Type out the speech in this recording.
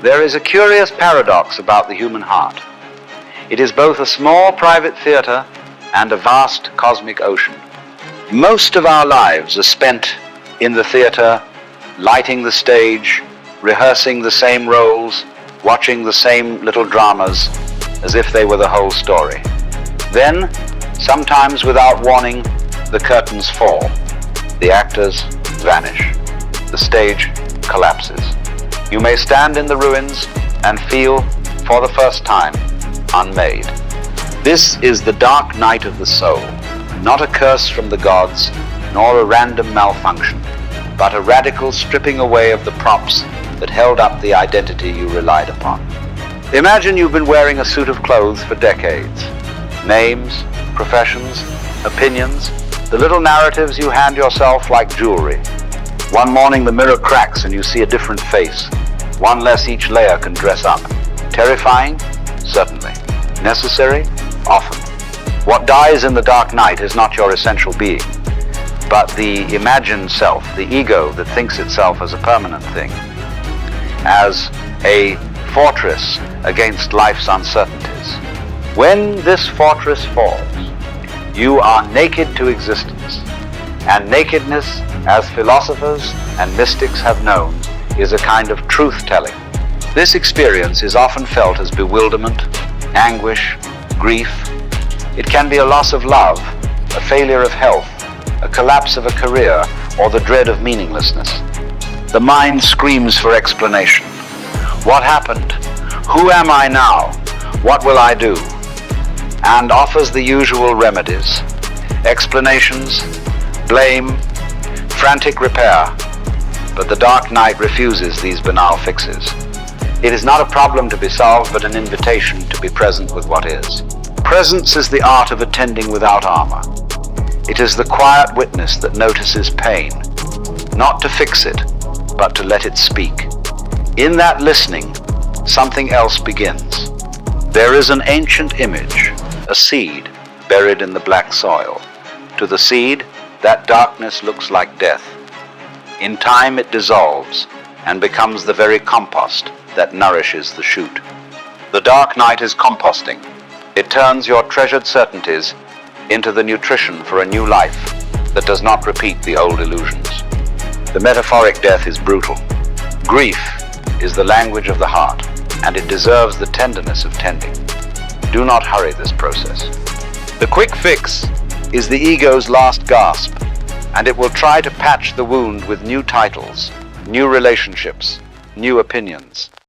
There is a curious paradox about the human heart. It is both a small private theater and a vast cosmic ocean. Most of our lives are spent in the theater, lighting the stage, rehearsing the same roles, watching the same little dramas as if they were the whole story. Then, sometimes without warning, the curtains fall. The actors vanish. The stage collapses. You may stand in the ruins and feel, for the first time, unmade. This is the dark night of the soul, not a curse from the gods, nor a random malfunction, but a radical stripping away of the props that held up the identity you relied upon. Imagine you've been wearing a suit of clothes for decades. Names, professions, opinions, the little narratives you hand yourself like jewelry. One morning the mirror cracks and you see a different face. One less each layer can dress up. Terrifying? Certainly. Necessary? Often. What dies in the dark night is not your essential being, but the imagined self, the ego that thinks itself as a permanent thing, as a fortress against life's uncertainties. When this fortress falls, you are naked to existence, and nakedness, as philosophers and mystics have known, is a kind of truth-telling. This experience is often felt as bewilderment, anguish, grief. It can be a loss of love, a failure of health, a collapse of a career, or the dread of meaninglessness. The mind screams for explanation. What happened? Who am I now? What will I do? And offers the usual remedies. Explanations, blame, frantic repair. But the dark night refuses these banal fixes. It is not a problem to be solved, but an invitation to be present with what is. Presence is the art of attending without armor. It is the quiet witness that notices pain, not to fix it, but to let it speak. In that listening, something else begins. There is an ancient image, a seed buried in the black soil. To the seed, that darkness looks like death. In time it dissolves and becomes the very compost that nourishes the shoot. The dark night is composting. It turns your treasured certainties into the nutrition for a new life that does not repeat the old illusions. The metaphoric death is brutal. Grief is the language of the heart, and it deserves the tenderness of tending. Do not hurry this process. The quick fix is the ego's last gasp, and it will try to patch the wound with new titles, new relationships, new opinions.